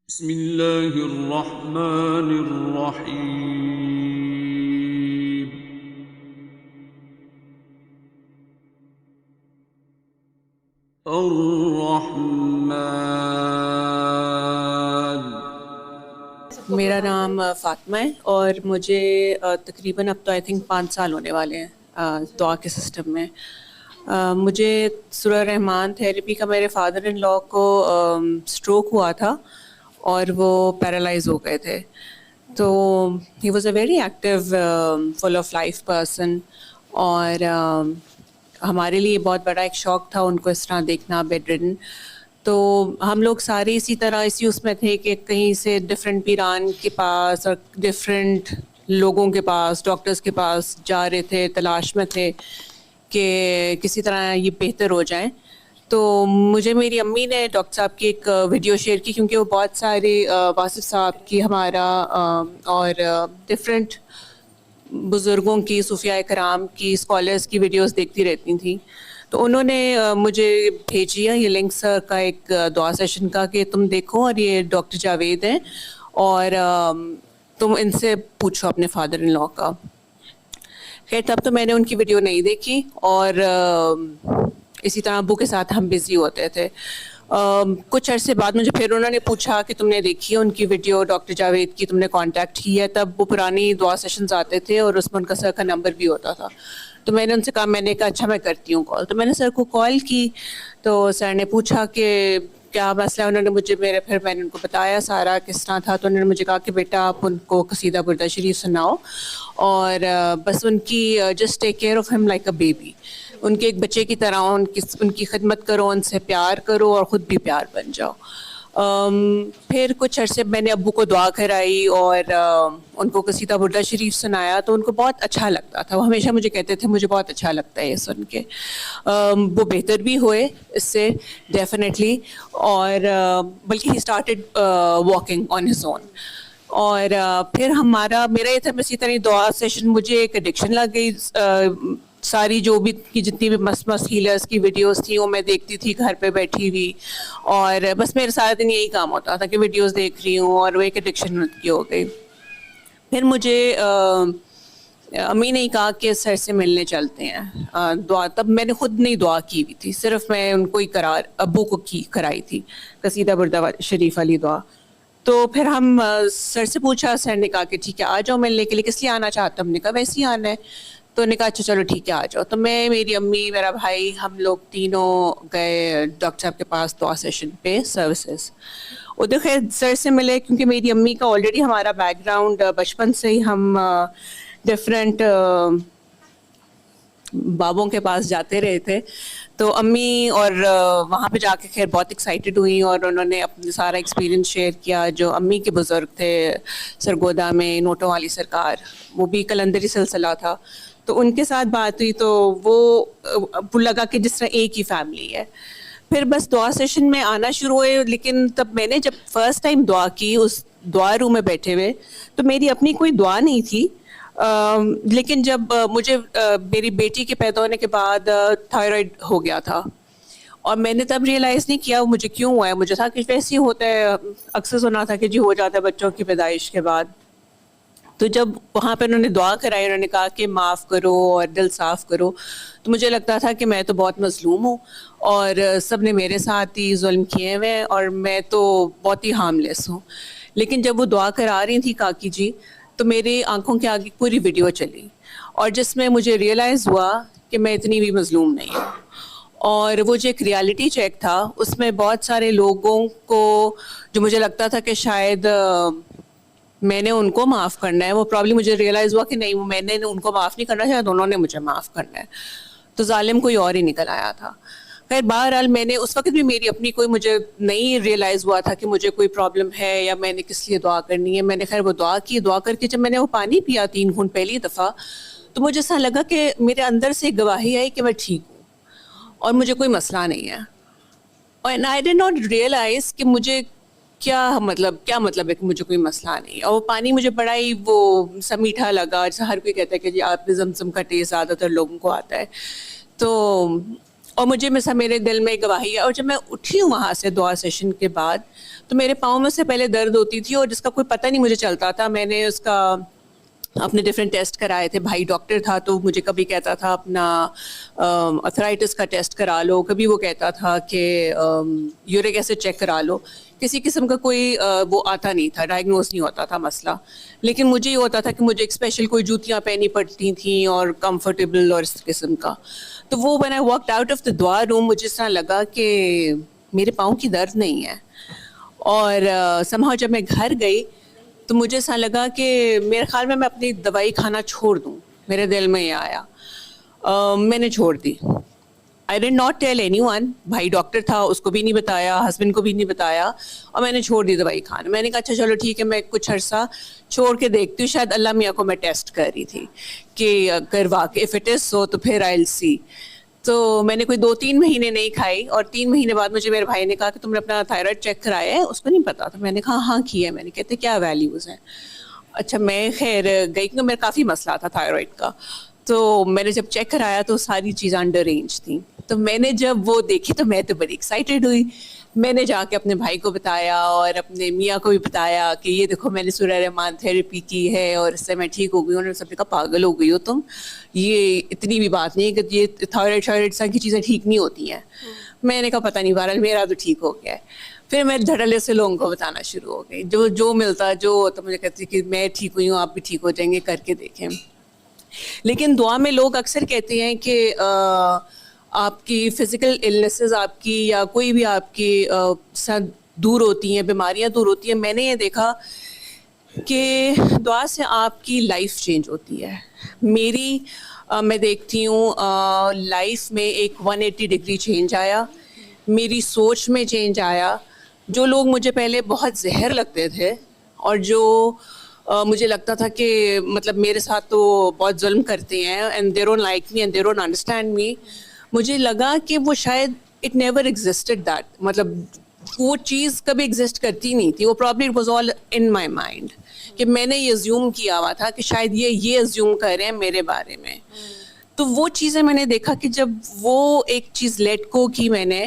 بسم اللہ الرحمن الرحیم الرحمن۔ میرا نام فاطمہ ہے اور مجھے تقریباً اب تو آئی تھنک 5 سال ہونے والے ہیں دعا کے سسٹم میں۔ مجھے سورہ رحمان تھیراپی کا میرے فادر ان لا کو اسٹروک ہوا تھا اور وہ پیرالائز ہو گئے تھے، تو he was a very active full of life person, اور ہمارے لیے بہت بڑا ایک شوق تھا ان کو اس طرح دیکھنا بیڈ ریڈن۔ تو ہم لوگ سارے اسی طرح اسی اس میں تھے کہ کہیں سے ڈفرینٹ پیران کے پاس اور ڈفرینٹ لوگوں کے پاس، ڈاکٹرز کے پاس جا رہے تھے، تلاش میں تھے کہ کسی طرح یہ بہتر ہو جائیں۔ تو مجھے میری امی نے ڈاکٹر صاحب کی ایک ویڈیو شیئر کی، کیونکہ وہ بہت سارے واصف صاحب کی ہمارا اور ڈفرینٹ بزرگوں کی، صوفیاء کرام کی، اسکالرس کی ویڈیوز دیکھتی رہتی تھیں۔ تو انہوں نے مجھے بھیجی ہے یہ لنک سر کا ایک دعا سیشن کا کہ تم دیکھو، اور یہ ڈاکٹر جاوید ہیں اور تم ان سے پوچھو اپنے فادر ان لا کا۔ خیر تب تو میں نے ان کی ویڈیو نہیں دیکھی، اور اسی طرح ابو کے ساتھ ہم بزی ہوتے تھے۔ کچھ عرصے بعد مجھے پھر انہوں نے پوچھا کہ تم نے دیکھی ہے ان کی ویڈیو ڈاکٹر جاوید کی، تم نے کانٹیکٹ کیا ہے؟ تب وہ پرانی دعا سیشنز آتے تھے اور اس میں ان کا سر کا نمبر بھی ہوتا تھا۔ تو میں نے ان سے کہا، میں نے کہا اچھا میں کرتی ہوں کال۔ تو میں نے سر کو کال کی تو سر نے پوچھا کہ کیا مسئلہ ہے۔ انہوں نے مجھے پھر میں نے ان کو بتایا سارا کس طرح تھا۔ تو انہوں نے مجھے کہا کہ بیٹا آپ ان کو قصیدہ بردہ شریف سناؤ، اور بس ان کی جسٹ ٹیک کیئر آف ہم لائک اے بیبی، ان کے ایک بچے کی طرح ان کی خدمت کرو، ان سے پیار کرو اور خود بھی پیار بن جاؤ۔ پھر کچھ عرصے میں نے ابو کو دعا کرائی اور ان کو قصیدہ بردہ شریف سنایا، تو ان کو بہت اچھا لگتا تھا۔ وہ ہمیشہ مجھے کہتے تھے مجھے بہت اچھا لگتا ہے یہ سن کے۔ وہ بہتر بھی ہوئے اس سے ڈیفینیٹلی، اور بلکہ he started walking on his own. اور پھر میرا یہ تھا اسی طرح دعا سیشن، مجھے ایک ایڈکشن لگ گئی۔ ساری جو بھی جتنی بھی مست ہیلرس کی ویڈیوز تھیں وہ میں دیکھتی تھی گھر پہ بیٹھی ہوئی، اور بس میرے سارے دن یہی کام ہوتا تھا کہ ویڈیوز دیکھ رہی ہوں، اور وہ ایک ایڈکشن کی ہو گئی۔ پھر مجھے امی نے کہا کہ سر سے ملنے چلتے ہیں دعا۔ تب میں نے خود نہیں دعا کی ہوئی تھی، صرف میں ان کو ہی ابو کو کرائی تھی قصیدہ بردہ شریف والی دعا۔ تو پھر ہم سر سے پوچھا، سر نے کہا کہ ٹھیک ہے آ جاؤ ملنے کے لیے، کس لیے آنا چاہتا ہم نے کہا ویسے ہی آنا ہے۔ تو انہوں نے کہا اچھا چلو ٹھیک ہے آ جاؤ۔ تو میں، میری امی، میرا بھائی، ہم لوگ تینوں گئے ڈاکٹر صاحب کے پاس دعا سیشن پہ سروسز۔ ادھر خیر سر سے ملے، کیونکہ میری امی کا آلریڈی ہمارا بیک گراؤنڈ بچپن سے ہی ہم ڈفرینٹ بابوں کے پاس جاتے رہے تھے، تو امی اور وہاں پہ جا کے خیر بہت ایکسائٹیڈ ہوئی، اور انہوں نے اپنا سارا ایکسپیرینس شیئر کیا۔ جو امی کے بزرگ تھے سرگودا میں نوٹوں والی سرکار، وہ بھی کلندری سلسلہ تھا، تو ان کے ساتھ بات ہوئی، تو وہ لگا کہ جس طرح ایک ہی فیملی ہے۔ پھر بس دعا سیشن میں آنا شروع ہوئے، لیکن تب میں نے جب فرسٹ ٹائم دعا کی اس دعا روم میں بیٹھے ہوئے، تو میری اپنی کوئی دعا نہیں تھی، لیکن جب مجھے میری بیٹی کے پیدا ہونے کے بعد تھائرائڈ ہو گیا تھا، اور میں نے تب ریئلائز نہیں کیا مجھے کیوں ہوا ہے۔ مجھے تھا کہ ویسے ہی ہوتا ہے، اکثر سنا تھا کہ جی ہو جاتا ہے بچوں کی پیدائش کے بعد۔ تو جب وہاں پہ انہوں نے دعا کرائی، انہوں نے کہا کہ معاف کرو اور دل صاف کرو، تو مجھے لگتا تھا کہ میں تو بہت مظلوم ہوں اور سب نے میرے ساتھ ہی ظلم کیے ہوئے ہیں، اور میں تو بہت ہی ہارملیس ہوں۔ لیکن جب وہ دعا کرا رہی تھی کاکی جی، تو میری آنکھوں کے آگے پوری ویڈیو چلی، اور جس میں مجھے ریئلائز ہوا کہ میں اتنی بھی مظلوم نہیں ہوں۔ اور وہ جو ایک ریالٹی چیک تھا، اس میں بہت سارے لوگوں کو جو مجھے لگتا تھا کہ شاید میں نے ان کو معاف کرنا ہے، وہ پرابلی مجھے ریئلائز ہوا کہ نہیں، میں نے ان کو معاف نہیں کرنا، شاید انہوں نے مجھے معاف کرنا ہے۔ تو ظالم کوئی اور ہی نکل آیا تھا۔ خیر بہرحال میں نے اس وقت بھی میری اپنی کوئی، مجھے نہیں ریئلائز ہوا تھا کہ مجھے کوئی پرابلم ہے یا میں نے کس لیے دعا کرنی ہے۔ میں نے خیر وہ دعا کی، دعا کر کے جب میں نے وہ پانی پیا 3 گھونٹ پہلی دفعہ، تو مجھے ایسا لگا کہ میرے اندر سے ایک گواہی آئی کہ میں ٹھیک ہوں اور مجھے کوئی مسئلہ نہیں ہے۔ اور آئی ڈڈ ناٹ ریئلائز کہ مجھے کیا مطلب ہے کہ مجھے کوئی مسئلہ نہیں۔ اور وہ پانی مجھے بڑا ہی وہ سا میٹھا لگا، جیسے ہر کوئی کہتا ہے کہ جی آپ نے زمزم کا ٹیسٹ زیادہ تر لوگوں کو آتا ہے۔ تو اور مجھے میرے دل میں گواہی ہے. اور جب میں اٹھی ہوں وہاں سے دعا سیشن کے بعد, تو میرے پاؤں میں سے پہلے درد ہوتی تھی اور جس کا کوئی پتہ نہیں مجھے چلتا تھا. میں نے اس کا اپنے ڈفرینٹ ٹیسٹ کرائے تھے. بھائی ڈاکٹر تھا تو مجھے کبھی کہتا تھا اپنا ارتھرائٹس کا ٹیسٹ کرا لو, کبھی وہ کہتا تھا کہ یورک ایسڈ چیک کرا لو. کسی قسم کا کوئی وہ آتا نہیں تھا, ڈائگنوز نہیں ہوتا تھا مسئلہ. لیکن مجھے یہ ہوتا تھا کہ مجھے ایک اسپیشل کوئی جوتیاں پہنی پڑتی تھیں اور کمفرٹیبل اور اس قسم کا. تو وہ when I walked out of the دعا روم مجھے اس طرح لگا کہ میرے پاؤں کی درد نہیں ہے. اور somehow جب میں گھر گئی تو مجھے ایسا لگا کہ میرے خیال میں اپنی دوائی کھانا چھوڑ دوں. میرے دل میں یہ آیا, میں نے چھوڑ دی. I did not tell anyone. بھائی ڈاکٹر تھا, اس کو بھی نہیں بتایا, ہسبینڈ کو بھی نہیں بتایا, اور میں نے چھوڑ دی دوائی کھانا. میں نے کہا اچھا چلو ٹھیک ہے, میں کچھ عرصہ چھوڑ کے دیکھتی ہوں, شاید اللہ میاں کو میں ٹیسٹ کر رہی تھی کہ اگر واقعی if it is so تو پھر I'll see. تو میں نے کوئی 2-3 مہینے نہیں کھائی, اور 3 مہینے بعد مجھے میرے بھائی نے کہا کہ تم نے اپنا تھائرائڈ چیک کرایا ہے. اس کو نہیں پتا تھا. میں نے کہا ہاں کیا ہے. میں نے کہتے کیا ویلیوز ہیں. اچھا میں خیر گئی کیونکہ میرا کافی مسئلہ تھا تھائرائڈ کا. تو میں نے جب چیک کرایا تو ساری چیزیں انڈر رینج تھیں. تو میں نے جب وہ دیکھی تو میں تو بڑی ایکسائٹیڈ ہوئی. میں نے جا کے اپنے بھائی کو بتایا اور اپنے میاں کو بھی بتایا کہ یہ دیکھو میں نے سورہ رحمان تھیراپی کی ہے اور اس سے میں ٹھیک ہو گئی ہوں. انہوں نے سب نے کہا پاگل ہو گئی ہو تم, یہ اتنی بھی بات نہیں ہے کہ یہ تھائرائڈ کی چیزیں ٹھیک نہیں ہوتی ہیں. میں نے کہا پتہ نہیں, بہرحال میرا تو ٹھیک ہو گیا ہے. پھر میں دھڑلے سے لوگوں کو بتانا شروع ہو گئی, جو ملتا جو ہوتا مجھے کہتی کہ میں ٹھیک ہوئی ہوں, آپ بھی ٹھیک ہو جائیں گے, کر کے دیکھیں. لیکن دعا میں لوگ اکثر کہتے ہیں کہ آپ کی فزیکل النیسز آپ کی یا کوئی بھی آپ کی دور ہوتی ہیں, بیماریاں دور ہوتی ہیں. میں نے یہ دیکھا کہ دعا سے آپ کی لائف چینج ہوتی ہے. میری میں دیکھتی ہوں لائف میں ایک 180 ڈگری چینج آیا, میری سوچ میں چینج آیا. جو لوگ مجھے پہلے بہت زہر لگتے تھے اور جو مجھے لگتا تھا کہ مطلب میرے ساتھ تو بہت ظلم کرتے ہیں and they don't like me and they don't understand me, مجھے لگا کہ وہ شاید اٹ نیور ایگزسٹڈ دیٹ, مطلب وہ چیز کبھی ایگزسٹ کرتی نہیں تھی. وہ probably it was all in my mind کہ میں نے یہ ازیوم کیا ہوا تھا کہ شاید یہ ازیوم کر رہے ہیں میرے بارے میں. تو وہ چیزیں میں نے دیکھا کہ جب وہ ایک چیز لیٹ کو کی میں نے,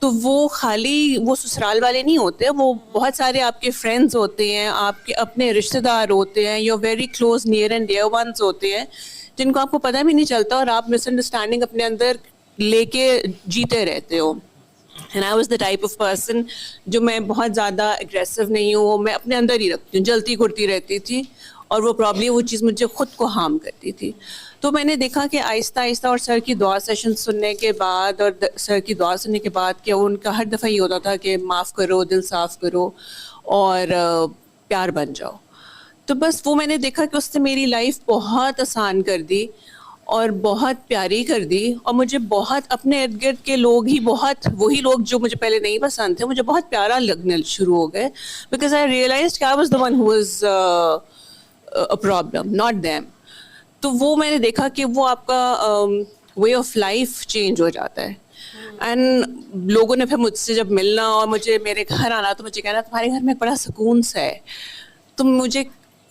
تو وہ خالی وہ سسرال والے نہیں ہوتے, وہ بہت سارے آپ کے فرینڈز ہوتے ہیں, آپ کے اپنے رشتہ دار ہوتے ہیں, your very close near and dear ones ہوتے ہیں جن کو آپ کو پتہ بھی نہیں چلتا اور آپ مس انڈرسٹینڈنگ اپنے اندر لے کے جیتے رہتے ہو. And I was the type of person جو میں بہت زیادہ اگریسو نہیں ہوں, میں اپنے اندر ہی رکھتی ہوں, جلتی کرتی رہتی تھی اور وہ پرابلی وہ چیز مجھے خود کو ہارم کرتی تھی. تو میں نے دیکھا کہ آہستہ آہستہ اور سر کی دعا سیشن سننے کے بعد اور سر کی دعا سننے کے بعد کہ ان کا ہر دفعہ یہ ہوتا تھا کہ معاف کرو, دل صاف کرو اور پیار بن جاؤ. تو بس وہ میں نے دیکھا کہ اس نے میری لائف بہت آسان کر دی اور بہت پیاری کر دی, اور مجھے بہت اپنے ارد گرد کے لوگ ہی بہت وہی لوگ جو مجھے پہلے نہیں پسند تھے مجھے بہت پیارا لگنے شروع ہو گئے, بیکاز آئی ریئلائزڈ کہ آئی was the one who was a problem not them. تو وہ میں نے دیکھا کہ وہ آپ کا وے آف لائف چینج ہو جاتا ہے. اینڈ لوگوں نے پھر مجھ سے جب ملنا اور مجھے میرے گھر آنا تو مجھے کہنا تمہارے گھر میں بڑا سکون سا ہے. تو مجھے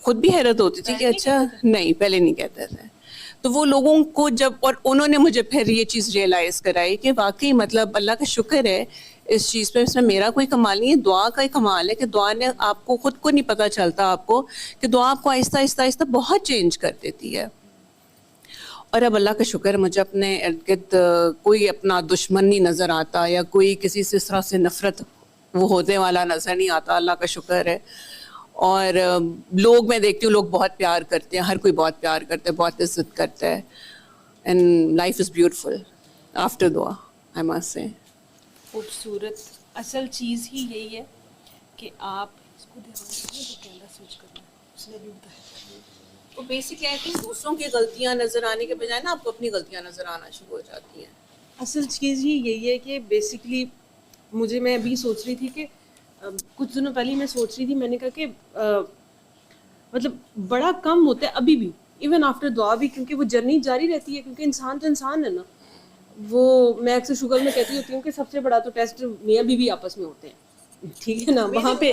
خود بھی حیرت ہوتی تھی کہ اچھا نہیں, پہلے نہیں کہتے تھے. تو وہ لوگوں کو جب, اور انہوں نے مجھے پھر یہ چیز ریئلائز کرائی کہ واقعی مطلب اللہ کا شکر ہے اس چیز پہ, اس میں میرا کوئی کمال نہیں ہے, دعا کا ہی کمال ہے کہ دعا نے آپ کو خود کو نہیں پتہ چلتا آپ کو کہ دعا آپ کو آہستہ آہستہ آہستہ بہت چینج کر دیتی ہے. اور اب اللہ کا شکر مجھے اپنے ارد گرد کوئی اپنا دشمن نہیں نظر آتا یا کوئی کسی سے اس طرح سے نفرت وہ ہونے والا نظر نہیں آتا, اللہ کا شکر ہے. اور لوگ میں دیکھتی ہوں لوگ بہت پیار کرتے ہیں, ہر کوئی بہت پیار کرتا ہے, بہت عزت کرتا ہے. And life is beautiful after دعا, آئی مسٹ سے. خوبصورت. اصل چیز ہی یہی ہے کہ آپ اس کو دھیان رکھیں تو کیمرہ سوئچ کرنا ہے, اس نے بھی بتایا. تو بیسکلی آئی تھنک دوسروں کی غلطیاں نظر آنے کے بجائے نا آپ کو اپنی غلطیاں نظر آنا شروع ہو جاتی ہیں. اصل چیز ہی یہی ہے کہ بیسکلی میں ابھی سوچ رہی تھی کہ کچھ دنوں پہلے میں سوچ رہی تھی, میں نے کہا کہ مطلب بڑا کم ہوتا ہے ابھی بھی ایون آفٹر دعا بھی, کیونکہ وہ جرنی جاری رہتی ہے, کیونکہ انسان تو انسان ہے نا. وہ میں اکثر شوگر میں کہتی ہوتی ہوں کہ سب سے بڑا تو ٹیسٹ میاں بیوی آپس میں ہوتے ہیں, ٹھیک ہے نا, وہاں پہ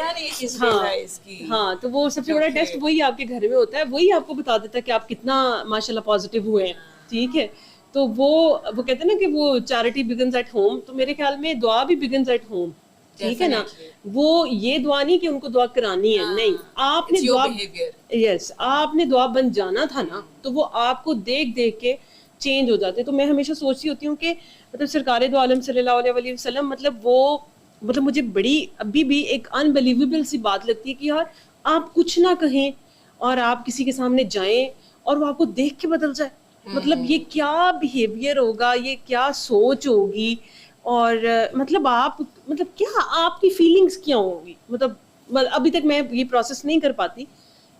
ہاں تو وہ سب سے بڑا ٹیسٹ وہی آپ کے گھر میں ہوتا ہے, وہی آپ کو بتا دیتا ہے کہ آپ کتنا ماشاء اللہ پازیٹیو ہوئے ہیں, ٹھیک ہے. تو وہ کہتے ہیں نا کہ وہ چیریٹی بگنز ایٹ ہوم, تو میرے خیال میں دعا بھی بگنز ایٹ ہوم, ٹھیک ہے نا. وہ یہ دعا نہیں کہ ان کو دعا کرانی ہے, نہیں, آپ نے دعا, یس, آپ نے دعا بن جانا تھا نا, تو وہ آپ کو دیکھ دیکھ کے چینج ہو جاتے. تو میں ہمیشہ سوچتی ہوتی ہوں کہ مطلب سرکار دو عالم صلی اللہ علیہ وسلم, مطلب وہ مطلب مجھے بڑی ابھی بھی ایک انبلیویبل سی بات لگتی ہے کہ یار آپ کچھ نہ کہیں اور آپ کسی کے سامنے جائیں اور وہ آپ کو دیکھ کے بدل جائے. مطلب یہ کیا بیہیویئر ہوگا, یہ کیا سوچ ہوگی, اور مطلب آپ مطلب کیا آپ کی فیلنگز کیا ہوں گی. مطلب ابھی تک میں یہ پروسیس نہیں کر پاتی.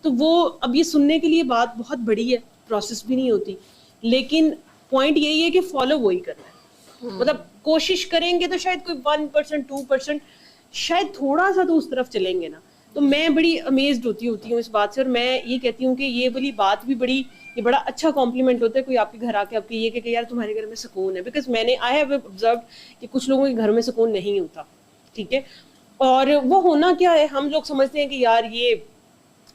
تو وہ اب یہ سننے کے لیے بات بہت بڑی ہے, پروسیس بھی نہیں ہوتی, لیکن پوائنٹ یہی ہے کہ فالو وہی کرنا ہے. مطلب کوشش کریں گے تو شاید کوئی 1% 2% شاید تھوڑا سا تو اس طرف چلیں گے نا. تو میں بڑی امیزڈ ہوتی ہوں اس بات سے, اور میں یہ کہتی ہوں کہ یہ والی بات بھی بڑی, یہ بڑا اچھا کمپلیمنٹ ہوتا ہے کوئی آپ کے گھر آ کے آپ کے یہ کہ یار تمہارے گھر میں سکون ہے. بیکاز میں نے آئی ہیو آبزروڈ کہ کچھ لوگوں کے گھر میں سکون نہیں ہوتا, ٹھیک ہے, اور وہ ہونا کیا ہے, ہم لوگ سمجھتے ہیں کہ یار یہ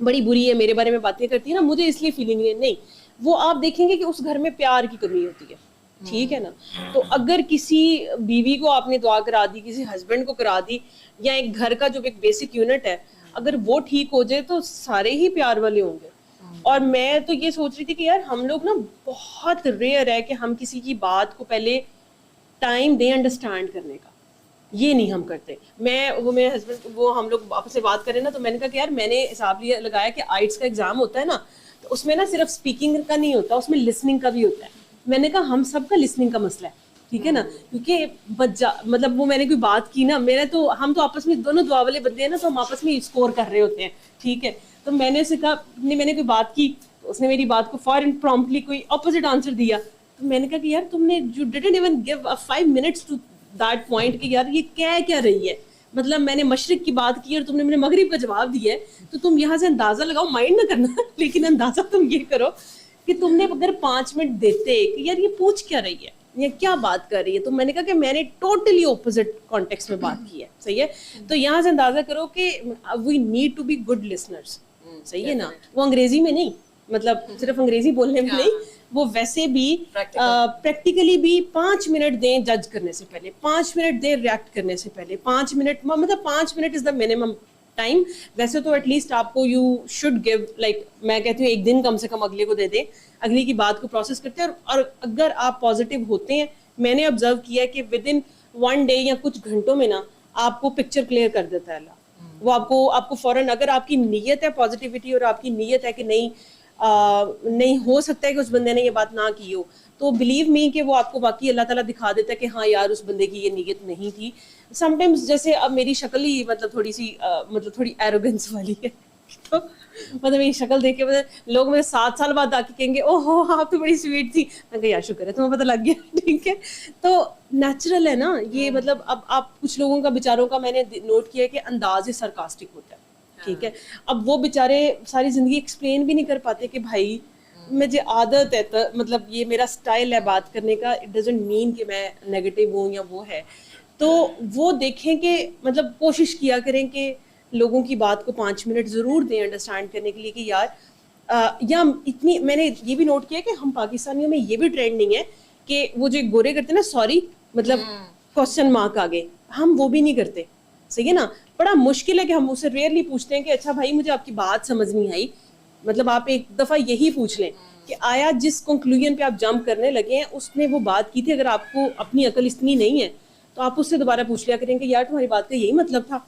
بڑی بری ہے, میرے بارے میں باتیں کرتی ہے نا, مجھے اس لیے فیلنگ نہیں. وہ آپ دیکھیں گے کہ اس گھر میں پیار کی کمی ہوتی ہے, ٹھیک ہے نا. تو اگر کسی بیوی کو آپ نے دعا کرا دی, کسی ہسبینڈ کو کرا دی, یا ایک گھر کا جو ایک بیسک یونٹ ہے اگر وہ ٹھیک ہو جائے تو سارے ہی پیار والے ہوں گے. اور میں تو یہ سوچ رہی تھی کہ یار ہم لوگ نا بہت ریئر ہے کہ ہم کسی کی بات کو پہلے ٹائم دیں انڈرسٹینڈ کرنے کا, یہ نہیں ہم کرتے. وہ میرے ہسبینڈ وہ ہم لوگ آپس سے بات کریں نا, تو میں نے کہا کہ یار میں نے حساب لگایا کہ آئٹس کا ایگزام ہوتا ہے نا, تو اس میں نا صرف اسپیکنگ کا نہیں ہوتا, اس میں لسننگ کا بھی ہوتا ہے. میں نے کہا ہم سب کا لسننگ کا مسئلہ ہے, ٹھیک ہے نا, کیونکہ مطلب وہ میں نے کوئی بات کی نا, میرا تو ہم تو آپس میں دونوں دعا والے بندے ہیں نا, تو ہم آپس میں اسکور کر رہے ہوتے ہیں, ٹھیک ہے. تو میں نے اسے کہا, میں نے کوئی بات کی, اس نے میری بات کو فوراً پرومپٹلی کوئی اپوزٹ آنسر دیا. تو میں نے کہا کہ یار تم نے you didn't even give 5 minutes to that point کہ یار یہ کیا رہی ہے. مطلب میں نے مشرق کی بات کی اور تم نے میرے مغرب کا جواب دیا ہے, تو تم یہاں سے اندازہ لگاؤ, مائنڈ نہ کرنا, لیکن اندازہ تم یہ کرو کہ تم نے اگر 5 منٹ دیتے کہ یار یہ پوچھ کیا رہی ہے, یہ کیا بات کر رہی ہے. تو میں نے کہا کہ میں نے ٹوٹلی اپوزٹ کانٹیکسٹ میں بات کی ہے, صحیح ہے. تو یہاں سے اندازہ کرو کہ we need to be good listeners, صحیح ہے نا. وہ انگریزی میں نہیں, مطلب صرف انگریزی بولنے میں نہیں, وہ ویسے بھی پریکٹیکلی بھی 5 منٹ دیں جج کرنے سے پہلے, 5 منٹ دیں ریئیکٹ کرنے سے پہلے, 5 منٹ مطلب 5 minute is the minimum time. ویسے تو ایٹ لیسٹ آپ کو یو شوڈ گیو, لائک میں کہتی ہوں 1 دن کم سے کم اگلے کو دے دیں, اگلی کی بات کو پروسیس کرتے ہیں. اور اگر آپ پازیٹیو ہوتے ہیں, میں نے آبزرو کیا ہے کہ ود ان 1 day یا کچھ گھنٹوں میں نا آپ کو پکچر کلیئر کر دیتا ہے اللہ. وہ آپ کو فوراً, اگر آپ کی نیت ہے پازیٹیوٹی اور آپ کی نیت ہے کہ نہیں ہو سکتا ہے کہ اس بندے نے یہ بات نہ کی ہو, تو بلیو می کہ وہ آپ کو باقی اللہ تعالیٰ دکھا دیتا ہے کہ ہاں یار اس بندے کی یہ نیت نہیں تھی. سم ٹائمز جیسے اب میری شکل ہی مطلب تھوڑی سی مطلب تھوڑی ایروگنس والی ہے, تو مطلب میری شکل دیکھ کے لوگ مجھے 7 سال بعد آ کے کہیں گے او ہو آپ تو بڑی سویٹ تھی. میں کہا یار شکر ہے تمہیں پتہ لگ گیا, ٹھیک ہے. تو نیچرل ہے نا یہ, مطلب اب آپ کچھ لوگوں کا بیچاروں کا میں نے نوٹ کیا کہ انداز سرکاسٹک ہوتا ہے, ٹھیک ہے. اب وہ بیچارے ساری زندگی ایکسپلین بھی نہیں کر پاتے کہ بھائی مجھے عادت ہے, مطلب یہ میرا سٹائل ہے بات کرنے کا, اٹ ڈزنٹ مین کہ میں نیگیٹو ہوں یا وہ ہے. تو وہ دیکھیں کہ مطلب کوشش کیا کریں کہ لوگوں کی بات کو 5 منٹ ضرور دیں انڈرسٹینڈ کرنے کے لیے کہ یار یا اتنی. میں نے یہ بھی نوٹ کیا کہ ہم پاکستانیوں میں یہ بھی ٹرینڈ نہیں ہے کہ وہ جو گورے کرتے ہیں نا سوری, مطلب کوسچن مارک آگے, ہم وہ بھی نہیں کرتے, صحیح ہے نا. بڑا مشکل ہے کہ ہم اسے ریئرلی پوچھتے ہیں کہ اچھا بھائی مجھے آپ کی بات سمجھ نہیں آئی. مطلب آپ ایک دفعہ یہی پوچھ لیں کہ آیا جس کنکلوژن پہ آپ جمپ کرنے لگے ہیں اس نے وہ بات کی تھی, اگر آپ کو اپنی عقل اتنی نہیں ہے تو آپ اس سے دوبارہ پوچھ لیا کریں کہ یار تمہاری بات کا یہی مطلب تھا.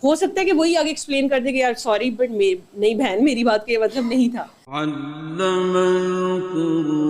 ہو سکتا ہے کہ وہی آگے ایکسپلین کر دے کہ یار سوری بٹ نہیں بہن میری بات کا یہ مطلب نہیں تھا.